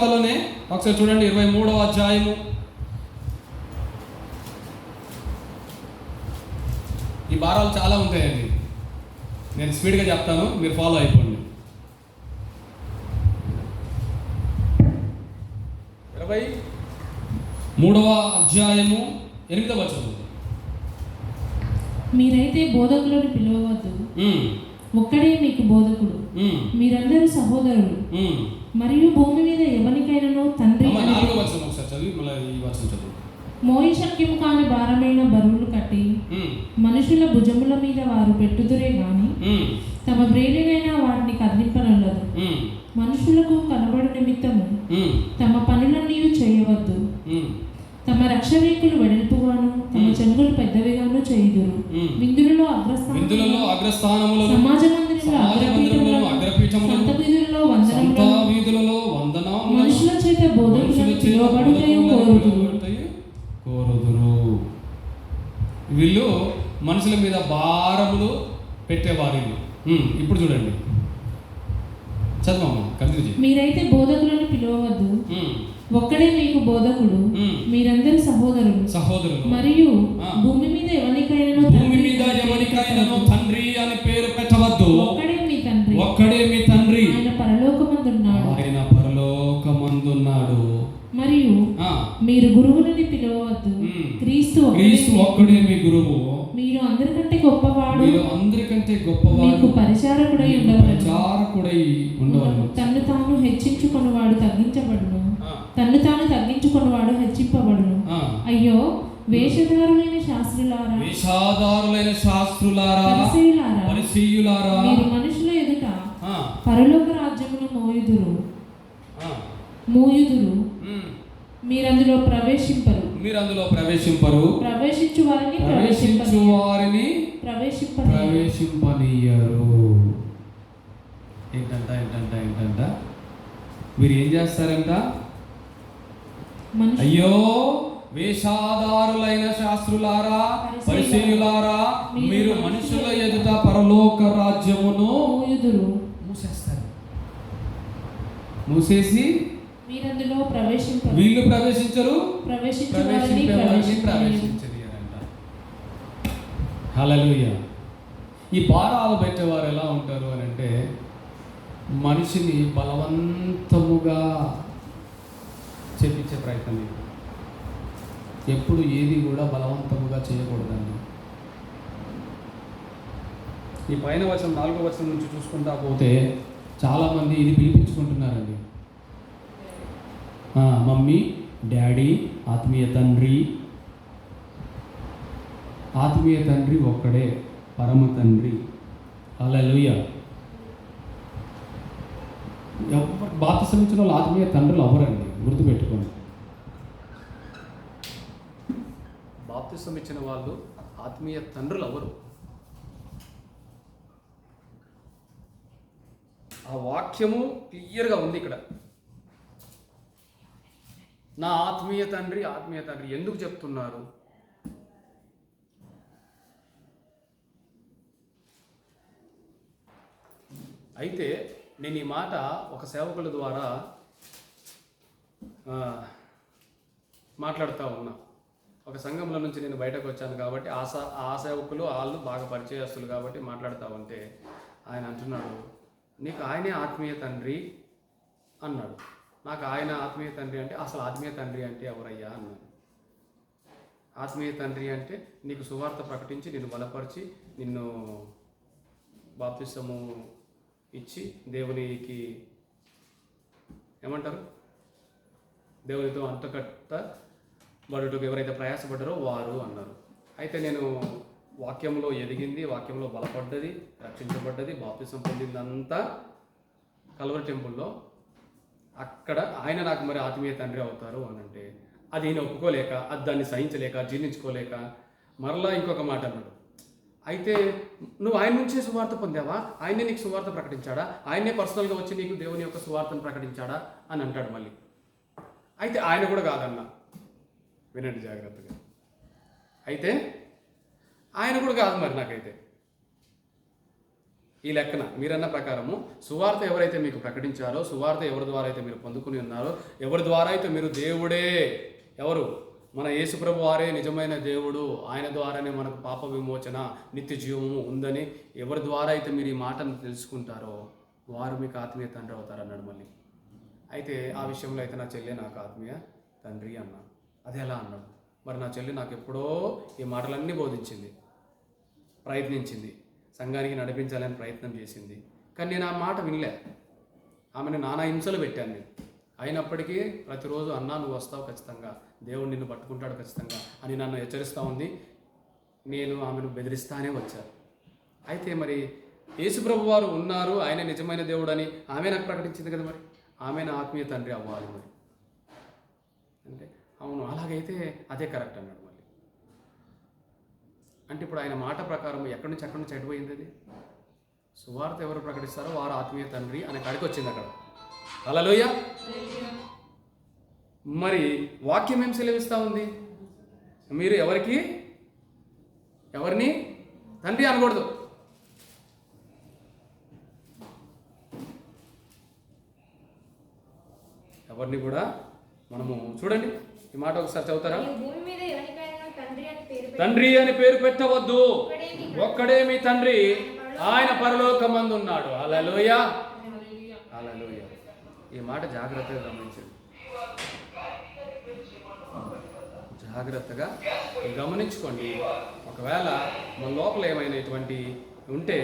లోనే ఒకసారి చూడండి 23వ అధ్యాయము. ఈ భారాలు చాలా ఉంటాయండి, నేను స్పీడ్గా చెప్తాను, మీరు ఫాలో అయిపోండి. 23వ అధ్యాయము 8వ వచనం. మీరైతే బోధకులను పిలవవద్దు, ఒక్కడే మీకు బోధకుడు, మీరందరూ సహోదరులు. మరియు భూమి మీద ఎవరికైనా తండ్రి మోయి శక్యము కాని భారమైన బరువులు కట్టి మనుషుల భుజముల మీద వారు పెట్టుదురే గాని తమ బ్రేలినైనా వారిని కదిలింపనల్లదు. మనుషులకు కనబడు నిమిత్తము తమ పనులన్నీ చేయవద్దు. తమ రక్షరేకులు వెడల్పుగాను తమ చెంగులు పెద్దవిగాను చేయుదురు. విందులలో అగ్రస్థానములు, సమాజ మందిరంలో అగ్రపీఠములు, సంత వీధులలో వందనములు, మనుషుల చేత బోధకులను పిలువబడుటయు కోరుదురు. వీళ్ళు మనుషుల మీద భారములు పెట్టేవారు. ఇప్పుడు చూడండి, చదవమ్మా, కంటిన్యూ చేయండి. మీరైతే బోధకులను పిలువవద్దు, ఒక్కడే మీకు బోధకుడు, మీరందరూ సహోదరులు. మరియు భూమి మీద ఎవరికైనా తండ్రి అని పేరు పెట్టవద్దు. ఒక్కడే మీ తండ్రి, ఆయన పరలోకమందున్నాడు. మరియు మీరు గురువులని పిలవవద్దు, క్రీస్తు ఒక్కడే మీ గురువు. మీరు అందరికంటే గొప్పవాడు, మీకు పరిచారకుడై ఉండవలెను. తన్ను తాను హెచ్చించుకొనివాడు తగ్గించబడును, తన్ను తాను తగ్గించుకొనివాడు హెచ్చింపబడును. అయ్యో వేషధారులైన శాస్త్రులారా, పరిసయ్యులారా, మీరు మనుషుల ఎదుట పరలోక రాజ్యమును మోయుదురు, మీరందులో ప్రవేశింపరు. ప్రవేశించు వారిని ప్రవేశింపనీయరు. ఏంటంట మీరు ఏం చేస్తారంట? అయ్యో వేషాదారులైన శాస్త్రులారా, పరిసయ్యులారా, మీరు మనుషుల ఎదుట పరలోక రాజ్యమును మూసేసి వీళ్ళు ప్రవేశించరు. హల్లెలూయా. ఈ భారాలు పెట్టేవారు ఎలా ఉంటారు అని అంటే, మనిషిని బలవంతముగా చెప్పించే ప్రయత్నం. ఎప్పుడు ఏది కూడా బలవంతముగా చేయకూడదండి. ఈ పైన వచనం 4వ వచనం నుంచి చూసుకుంటా పోతే చాలామంది ఇది పిలిపించుకుంటున్నారండి. మమ్మీ, డాడీ, ఆత్మీయ తండ్రి ఒక్కడే, పరమ తండ్రి. హల్లెలూయా. బాప్తిసం ఇచ్చిన వాళ్ళు ఆత్మీయ తండ్రులు అవ్వరండి, గుర్తుపెట్టుకోండి. బాప్తిసం ఇచ్చిన వాళ్ళు ఆత్మీయ తండ్రులు అవ్వరు. ఆ వాక్యము క్లియర్గా ఉంది ఇక్కడ. నా ఆత్మీయ తండ్రి ఎందుకు చెప్తున్నారు? అయితే నేను ఈ మాట ఒక సేవకుల ద్వారా మాట్లాడుతూ ఉన్నా. ఒక సంఘంలో నుంచి నేను బయటకు వచ్చాను కాబట్టి ఆ సేవకులు వాళ్ళు బాగా పరిచయస్తులు కాబట్టి మాట్లాడుతూ ఉంటే ఆయన అంటున్నాడు, నీకు ఆయనే ఆత్మీయ తండ్రి అన్నాడు. నాకు ఆయన ఆత్మీయ తండ్రి అంటే, అసలు ఆత్మీయ తండ్రి అంటే ఎవరయ్యా అన్నాడు. ఆత్మీయ తండ్రి అంటే నీకు సువార్త ప్రకటించి, నిన్ను బలపరిచి, నిన్ను బాప్తిసము ఇచ్చి దేవునికి ఏమంటారు, దేవునితో అంతకట్టబడుటకు ఎవరైతే ప్రయాసపడ్డారో వారు అన్నారు. అయితే నేను వాక్యంలో ఎదిగింది, వాక్యంలో బలపడ్డది, రక్షించబడ్డది, బాప్తిసం పొందిందంతా కల్వరి టెంపుల్లో. అక్కడ ఆయన నాకు మరి ఆత్మీయ తండ్రి అవుతారు అని అంటే, అది నేను ఒప్పుకోలేక, అది దాన్ని సహించలేక, జీర్ణించుకోలేక మరలా ఇంకొక మాట అన్నాడు. అయితే నువ్వు ఆయన నుంచే సువార్త పొందావా? ఆయనే నీకు సువార్త ప్రకటించాడా? ఆయనే పర్సనల్గా వచ్చి నీకు దేవుని యొక్క సువార్తను ప్రకటించాడా అని అంటాడు మళ్ళీ. అయితే ఆయన కూడా కాదన్నా, వినండి జాగ్రత్తగా. అయితే ఆయన కూడా కాదు మరి నాకైతే. ఈ లెక్కన మీరన్న ప్రకారము సువార్త ఎవరైతే మీకు ప్రకటించారో, సువార్త ఎవరి ద్వారా అయితే మీరు పొందుకుని ఉన్నారో, ఎవరి ద్వారా అయితే మీరు దేవుడే, ఎవరు మన యేసుప్రభు వారే నిజమైన దేవుడు, ఆయన ద్వారానే మనకు పాప విమోచన, నిత్య జీవము ఉందని ఎవరి ద్వారా అయితే మీరు ఈ మాటను తెలుసుకుంటారో వారు మీకు ఆత్మీయ తండ్రి అవుతారన్నాడు. మళ్ళీ అయితే ఆ విషయంలో అయితే నా చెల్లి నాకు ఆత్మీయ తండ్రి అన్నాడు. అది ఎలా అన్నాడు? మరి నా చెల్లి నాకు ఎప్పుడో ఈ మాటలన్నీ బోధించింది, ప్రయత్నించింది, సంఘానికి నడిపించాలని ప్రయత్నం చేసింది. కానీ నేను ఆ మాట వినలే. ఆమెను నానా హింసలు పెట్టాను నేను. అయినప్పటికీ ప్రతిరోజు అన్నా నువ్వు వస్తావు ఖచ్చితంగా, దేవుడు నిన్ను పట్టుకుంటాడు ఖచ్చితంగా అని నన్ను హెచ్చరిస్తూ ఉంది. నేను ఆమెను బెదిరిస్తానే వచ్చాను. అయితే మరి యేసుప్రభు వారు ఉన్నారు, ఆయన నిజమైన దేవుడు అని ఆమె నాకు ప్రకటించింది కదా, మరి ఆమె నా ఆత్మీయ తండ్రి అవ్వాలి. మరి అంటే అవును, అలాగైతే అదే కరెక్ట్ అన్నాడు. మళ్ళీ అంటే ఇప్పుడు ఆయన మాట ప్రకారం ఎక్కడి నుంచి చెడిపోయింది అది? సువార్త ఎవరు ప్రకటిస్తారో వారు ఆత్మీయ తండ్రి అనే కాడికి వచ్చింది అక్కడ. హల్లెలూయ. మరి వాక్యం ఏం సెలవిస్తూ ఉంది? మీరు ఎవరిని తండ్రి అనకూడదు. ఎవరిని కూడా మనము చూడండి, ఈ మాట ఒకసారి చదువుతారా? తండ్రి అని పేరు పెట్టవద్దు, ఒక్కడే మీ తండ్రి, ఆయన పరలోకమందు ఉన్నాడు. హల్లెలూయ, హల్లెలూయ. ఈ మాట జాగ్రత్తగా గమనించండి, జాగ్రత్తగా గమనించుకోండి. ఒకవేళ మన లోపల ఏమైనా ఇటువంటి ఉంటే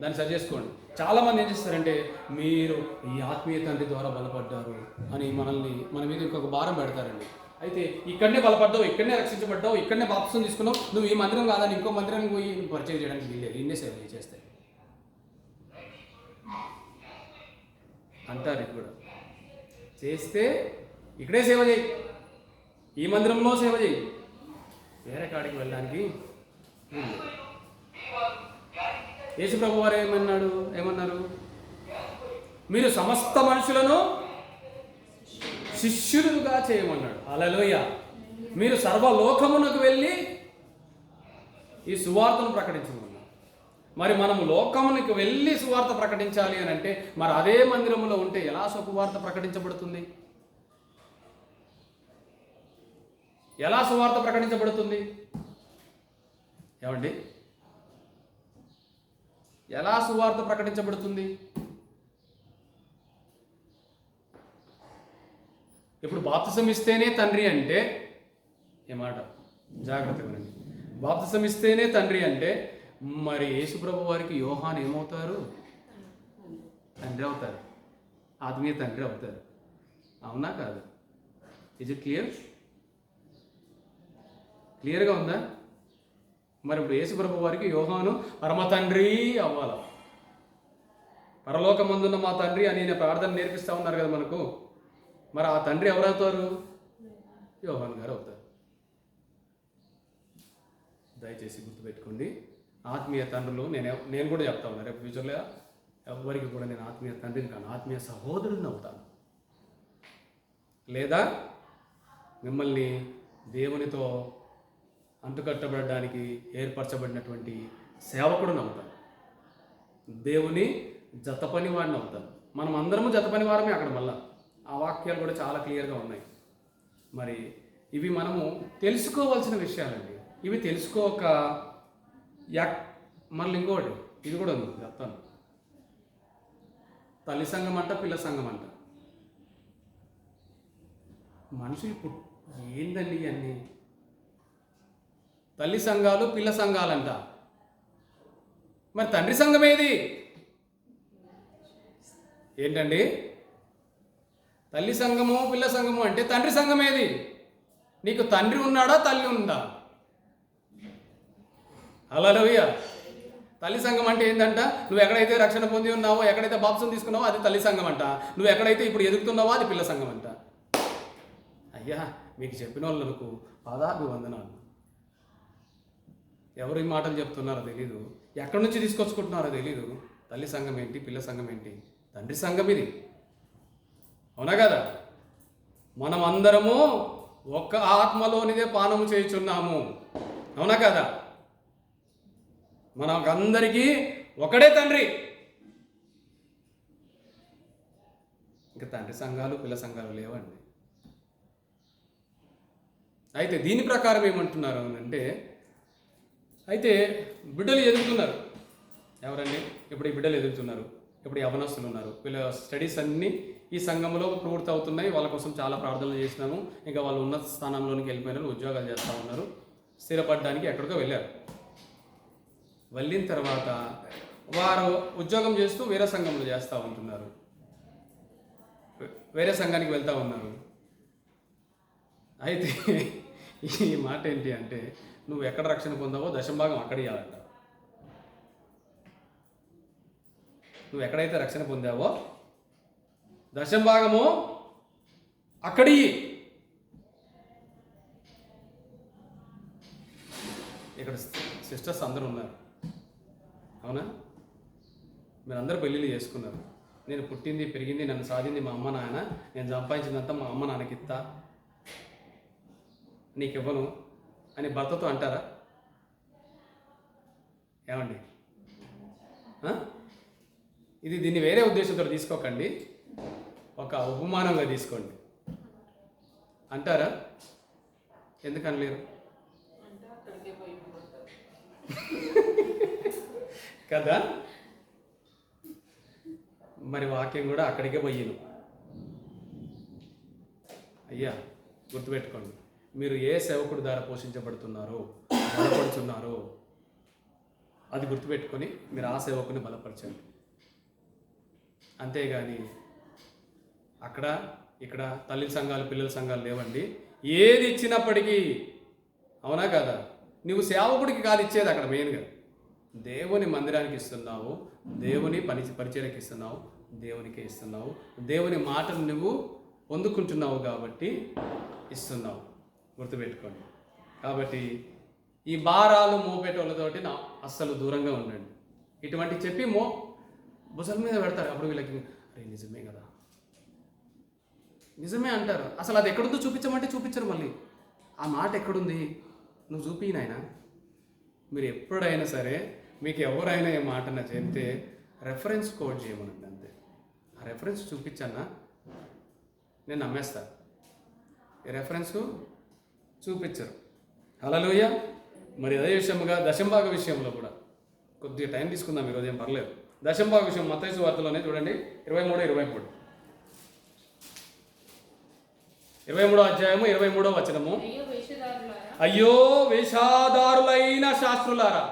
దాన్ని సరి చేసుకోండి. చాలామంది ఏం చేస్తారంటే, మీరు ఈ ఆత్మీయ తండ్రి ద్వారా బలపడ్డారు అని మన మీద ఇంకొక భారం పెడతారండి. అయితే ఇక్కడనే బలపడ్డావు, ఇక్కడనే రక్షించబడ్డావు, ఇక్కడనే బాప్తిసం తీసుకున్నావు, నువ్వు ఈ మందిరం కాదని ఇంకో మందిరానికి పోయి పరిచయం చేయడానికి వీల్లేదు, ఇన్నే సేవ చేస్తాయి అంటారు. ఇది కూడా చేస్తే ఇక్కడే సేవ చేయి, ఈ మందిరంలో సేవ చేయి, వేరే కాడికి వెళ్ళడానికి వీల్లేదు. యేసుప్రభు వారు ఏమన్నారు? మీరు సమస్త మనుషులను శిష్యులుగా చేయమన్నాడు. హల్లెలూయ. మీరు సర్వలోకమునకు వెళ్ళి ఈ సువార్తను ప్రకటించమన్నాడు. మరి మనము లోకమునికి వెళ్ళి సువార్త ప్రకటించాలి అని అంటే మరి అదే మందిరంలో ఉంటే ఎలా సువార్త ప్రకటించబడుతుంది? ఎలా సువార్త ప్రకటించబడుతుంది? ఏమండి, ఎలా సువార్త ప్రకటించబడుతుంది? ఇప్పుడు బాప్తిసం ఇస్తేనే తండ్రి అంటే ఏమాట జాగ్రత్తగా వినండి. బాప్తిసం ఇస్తేనే తండ్రి అంటే మరి యేసుప్రభు వారికి యోహాను ఏమవుతారు? తండ్రి అవుతారు, ఆత్మీయ తండ్రి అవుతారు. అవునా కాదు? ఇజ్ ఇట్ క్లియర్గా ఉందా? మరి ఇప్పుడు యేసుప్రభు వారికి యోహాను పరమ తండ్రి అవ్వాలి. పరలోకమందున్న మా తండ్రి అని ప్రార్థన నేర్పిస్తూ ఉన్నారు కదా మనకు. మరి ఆ తండ్రి ఎవరవుతారు? యోహాను గారు అవుతారు. దయచేసి గుర్తుపెట్టుకోండి, ఆత్మీయ తండ్రులు నేను కూడా చెప్తా ఉన్నాను. రేపు ఫ్యూచర్లో ఎవరికి కూడా నేను ఆత్మీయ తండ్రిని కాను, ఆత్మీయ సహోదరుని అవుతాను. లేదా మిమ్మల్ని దేవునితో అంటుకట్టబడడానికి ఏర్పరచబడినటువంటి సేవకుడిని అవుతాను, దేవుని జతపని వాడిని అవుతాను. మనం అందరము జతపని వారమే అక్కడ. మళ్ళా ఆ వాక్యాలు కూడా చాలా క్లియర్గా ఉన్నాయి. మరి ఇవి మనము తెలుసుకోవాల్సిన విషయాలండి. ఇవి తెలుసుకోక మళ్ళీ ఇంకోటి ఇది కూడా ఉంది, చెప్తాను. తల్లి సంఘం అంట, పిల్ల సంఘం అంట. మనుషులు ఇప్పుడు ఏందండి ఇవన్నీ? తల్లి సంఘాలు, పిల్ల సంఘాలంట. మరి తండ్రి సంఘం ఏది? ఏంటండి? తల్లి సంఘము, పిల్ల సంఘము అంటే తండ్రి సంఘం ఏది? నీకు తండ్రి ఉన్నాడా, తల్లి ఉందా? హల్లెలూయా. తల్లి సంఘం అంటే ఏంటంట? నువ్వు ఎక్కడైతే రక్షణ పొంది ఉన్నావో, ఎక్కడైతే బాప్తిసం తీసుకున్నావో అది తల్లి సంఘం అంట. నువ్వు ఎక్కడైతే ఇప్పుడు ఎదుగుతున్నావో అది పిల్ల సంఘం అంట. అయ్యా, మీకు చెప్పిన వాళ్ళకు పాదాభివందనాలు. ఎవరు ఈ మాటలు చెప్తున్నారో తెలీదు, ఎక్కడి నుంచి తీసుకొచ్చుకుంటున్నారో తెలీదు. తల్లి సంఘం ఏంటి, పిల్ల సంఘం ఏంటి? తండ్రి సంఘం ఇది. అవునా కదా? మనం అందరము ఒక్క ఆత్మలోనిదే పానము చేయుచున్నాము. అవునా కదా? మనకందరికీ ఒకడే తండ్రి, ఇంకా తండ్రి సంఘాలు పిల్ల సంఘాలు లేవండి. అయితే దీని ప్రకారం ఏమంటున్నారు అంటే, అయితే బిడ్డలు ఎదుగుతున్నారు. ఎవరండి? ఇప్పుడు ఈ బిడ్డలు ఎదుగుతున్నారు. ఇప్పుడు యవనస్తులు ఉన్నారు. వీళ్ళ స్టడీస్ అన్నీ ఈ సంఘంలో పూర్తి అవుతున్నాయి. వాళ్ళ కోసం చాలా ప్రార్థనలు చేసినాము. ఇంకా వాళ్ళు ఉన్నత స్థానంలోనికి వెళ్ళిపోయినారు, ఉద్యోగాలు చేస్తూ ఉన్నారు, స్థిరపడడానికి ఎక్కడికో వెళ్ళారు. వెళ్ళిన తర్వాత వారు ఉద్యోగం చేస్తూ వేరే సంఘంలో చేస్తూ ఉంటున్నారు, వేరే సంఘానికి వెళ్తూ ఉన్నారు. అయితే ఈ మాట ఏంటి అంటే, నువ్వు ఎక్కడ రక్షణ పొందావో దశంభాగం అక్కడ ఇవ్వాలంట. నువ్వు ఎక్కడైతే రక్షణ పొందావో దశంభాగము అక్కడి. ఇక్కడ సిస్టర్స్ అందరూ ఉన్నారు, అవునా? మీరందరూ పెళ్ళిళ్ళు చేసుకున్నారు. నేను పుట్టింది పెరిగింది నన్ను సాధింది మా అమ్మ నాన్న, నేను సంపాదించిందంతా మా అమ్మ నాన్నకి ఇస్తా, నీకు ఇవ్వను అని భర్తతో అంటారా? ఏమండి? దీన్ని వేరే ఉద్దేశంతో తీసుకోకండి, ఒక ఉపమానంగా తీసుకోండి. అంటారా? ఎందుకనలేరు కదా? మరి వాక్యం కూడా అక్కడికే పోయిను. అయ్యా గుర్తుపెట్టుకోండి, మీరు ఏ సేవకుడి ద్వారా పోషించబడుతున్నారో బలపడుతున్నారో అది గుర్తుపెట్టుకొని మీరు ఆ సేవకుని బలపరచండి. అంతేగాని అక్కడ ఇక్కడ తల్లి సంఘాలు పిల్లల సంఘాలు లేవండి. ఏది ఇచ్చినప్పటికీ, అవునా కదా, నువ్వు సేవకుడికి కాదు ఇచ్చేది అక్కడ మెయిన్గా. దేవుని మందిరానికి ఇస్తున్నావు, దేవుని పరిచర్యకి ఇస్తున్నావు, దేవునికే ఇస్తున్నావు, దేవుని మాటను నువ్వు పొందుకుంటున్నావు కాబట్టి ఇస్తున్నావు. గుర్తుపెట్టుకోండి. కాబట్టి ఈ భారాలు మోపేటోళ్ళతోటి అస్సలు దూరంగా ఉండండి. ఇటువంటి చెప్పి భుజాల మీద పెడతారు. అప్పుడు వీళ్ళకి అరే నిజమే కదా, నిజమే అంటారు. అసలు అది ఎక్కడుందో చూపించమంటే చూపించరు. మళ్ళీ ఆ మాట ఎక్కడుంది నువ్వు చూపి నాయన. మీరు ఎప్పుడైనా సరే మీకు ఎవరైనా ఏ మాట చెప్తే రెఫరెన్స్ కోడ్ చేయమనండి అంతే. ఆ రెఫరెన్స్ చూపించన్నా నేను నమ్మేస్తాను. ఈ రెఫరెన్స్ చూపించరు. హల్లెలూయా. మరి అదే విషయముగా దశంభాగ విషయంలో కూడా కొద్దిగా టైం తీసుకుందాం ఈరోజు, ఏం పర్లేదు. దశంభాగ విషయం మత్తయి సువార్తలోనే చూడండి, 23 అధ్యాయము 23వ వచనము. అయ్యో వేషధారులైన శాస్త్రులారా,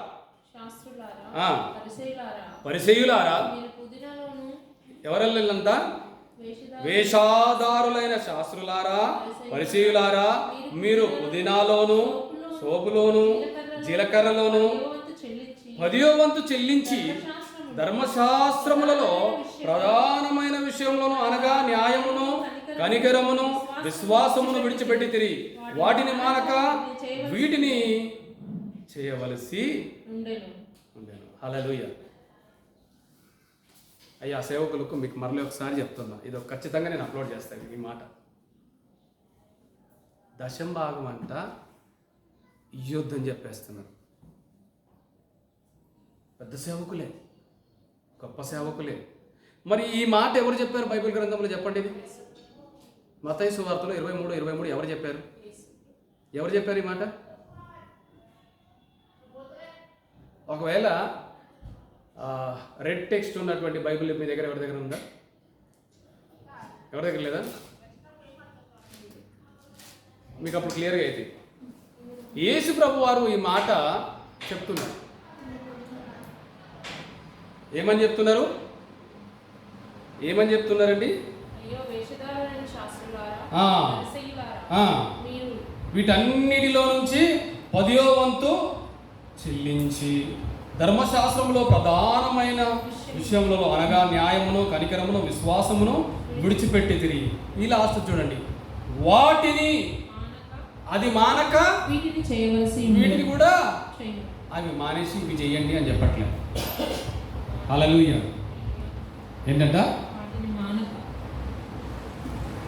పరిసయ్యులారా, ఎవరెళ్ళంతా? వేషధారులైన శాస్త్రులారా, పరిసయ్యులారా, మీరు పుదీనాలోను సోపులోను జీలకర్రలోను 10వ వంతు చెల్లించి ధర్మశాస్త్రములలో ప్రధానమైన విషయంలోను అనగా న్యాయమును కనికరమును విశ్వాసమును విడిచిపెట్టి తిరిగి వాటిని మానక వీటిని చేయవలసి ఉండెను. హల్లెలూయా. అయ్యా సేవకులకు మీకు మరలి ఒకసారి చెప్తున్నా, ఇది ఖచ్చితంగా నేను అప్లోడ్ చేస్తాను ఈ మాట. దశంభాగం అంట యుద్ధం చెప్పేస్తున్నారు. పెద్ద సేవకులే, గొప్ప సేవకులే. మరి ఈ మాట ఎవరు చెప్పారు బైబిల్ గ్రంథంలో? చెప్పండి. ఇది మత్తయి సువార్తలో 23 ఎవరు చెప్పారు? ఎవరు చెప్పారు ఈ మాట? ఒకవేళ రెడ్ టెక్స్ట్ ఉన్నటువంటి బైబిల్ మీ దగ్గర ఎవరి దగ్గర ఉందా? ఎవరి దగ్గర లేదా? మీకు అప్పుడు క్లియర్గా అయితే యేసు ప్రభు వారు ఈ మాట చెప్తున్నారు. ఏమని చెప్తున్నారు? ఏమని చెప్తున్నారండి? వీటన్నిటిలో నుంచి 10వ వంతు చెల్లించి ధర్మశాస్త్రంలో ప్రధానమైన విషయంలో అనగా న్యాయమును కనికరమును విశ్వాసమును విడిచిపెట్టి తిరిగి ఈ లాస్ట్ చూడండి, వాటిని అది మానక వీటిని చేయవలసి, వీటిని కూడా అవి మానేసి ఇవి చేయండి అని చెప్పట్లేదు. హల్లెలూయా. ఏంటంట?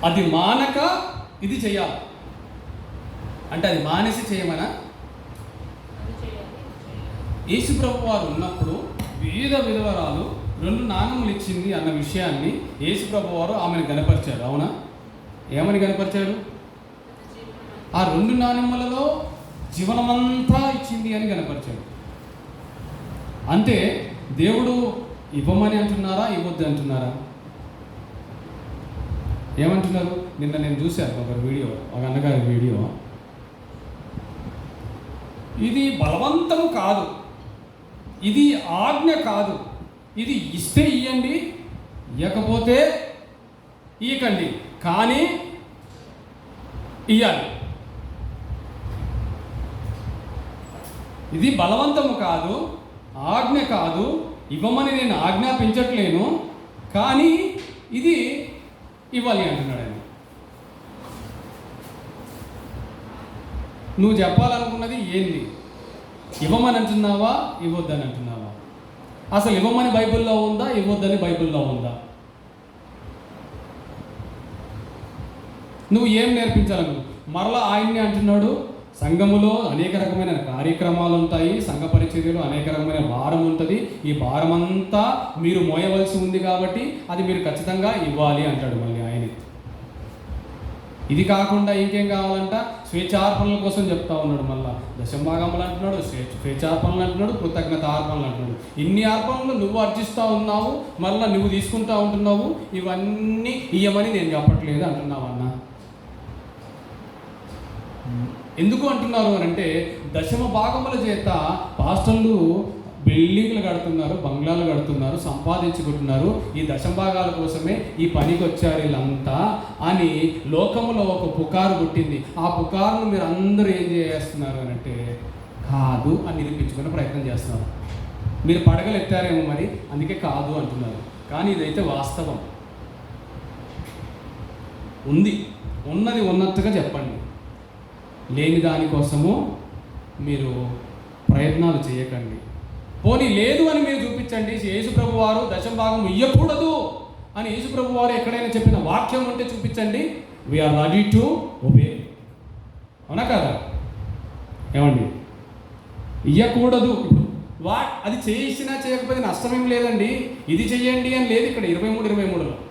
అది మానక ఇది చేయాలి అంటే అది మానేసి చేయమనా? యేసు ప్రభు వారు ఉన్నప్పుడు విధవరాలు 2 నాణములు ఇచ్చింది అన్న విషయాన్ని యేసు ప్రభు వారు ఆమెను గణపరిచారు. అవునా? ఏమని గణపరిచారు? ఆ 2 నాణెములలో జీవనమంతా ఇచ్చింది అని గణపరిచాడు. అంటే దేవుడు ఇవ్వమని అంటున్నారా, ఇవ్వద్దు అంటున్నారా? ఏమంటున్నారు? నిన్న నేను చూశాను ఒక అన్నగారి వీడియో. ఇది బలవంతం కాదు, ఇది ఆజ్ఞ కాదు, ఇది ఇస్తే ఇవ్వండి, ఇవ్వకపోతే ఇవ్వకండి, కానీ ఇవ్వాలి. ఇది బలవంతము కాదు, ఆజ్ఞ కాదు, ఇవ్వమని నేను ఆజ్ఞాపించట్లేను, కానీ ఇది ఇవ్వాలి అంటున్నాడు ఆయన. నువ్వు చెప్పాలనుకున్నది ఏంది? ఇవ్వమని అంటున్నావా, ఇవ్వద్దని అంటున్నావా? అసలు ఇవ్వమని బైబిల్లో ఉందా, ఇవ్వద్దని బైబిల్లో ఉందా? నువ్వు ఏం నేర్పించాలను? మరలా ఆయన్ని అంటున్నాడు, సంఘములో అనేక రకమైన కార్యక్రమాలు ఉంటాయి, సంఘ పరిచర్యలో అనేక రకమైన భారం ఉంటుంది, ఈ భారం అంతా మీరు మోయవలసి ఉంది కాబట్టి అది మీరు ఖచ్చితంగా ఇవ్వాలి అంటాడు మళ్ళీ ఆయన. ఇది కాకుండా ఇంకేం కావాలంట? స్వేచ్ఛార్పణల కోసం చెప్తా ఉన్నాడు. మళ్ళీ దశంభాగములు అంటున్నాడు, స్వేచ్ఛార్పణలు అంటున్నాడు, కృతజ్ఞత అర్పణలు అంటున్నాడు. ఇన్ని అర్పణలు నువ్వు అర్జిస్తూ ఉన్నావు, మళ్ళీ నువ్వు తీసుకుంటా ఉంటున్నావు, ఇవన్నీ ఇయ్యమని నేను చెప్పట్లేదు అంటున్నావు అన్న. ఎందుకు అంటున్నారు అని అంటే, దశమ భాగముల చేత పాస్టర్లు బిల్డింగ్లు కడుతున్నారు, బంగ్లాలు కడుతున్నారు, సంపాదించుకుంటున్నారు, ఈ దశమ భాగాల కోసమే ఈ పనికి వచ్చారు వీళ్ళంతా అని లోకములో ఒక పుకారు పుట్టింది. ఆ పుకారును మీరు అందరూ ఏం చేస్తున్నారు అని అంటే, కాదు అని నిరూపించుకునే ప్రయత్నం చేస్తున్నారు. మీరు పడగలు ఎత్తారేమో మరి, అందుకే కాదు అంటున్నారు, కానీ ఇదైతే వాస్తవం. ఉన్నది ఉన్నట్టుగా చెప్పండి. లేని దానికోసము మీరు ప్రయత్నాలు చేయకండి. పోనీ లేదు అని మీరు చూపించండి. యేసు ప్రభు వారు దశమ భాగం ఇవ్వకూడదు అని యేసు ప్రభు వారు ఎక్కడైనా చెప్పిన వాక్యం ఉంటే చూపించండి. We are ready to obey. అవునా కదా? ఏమండి? ఇవ్వకూడదు, అది చేసినా చేయకపోతే నష్టమేం లేదండి, ఇది చెయ్యండి అని లేదు ఇక్కడ 23:23లో.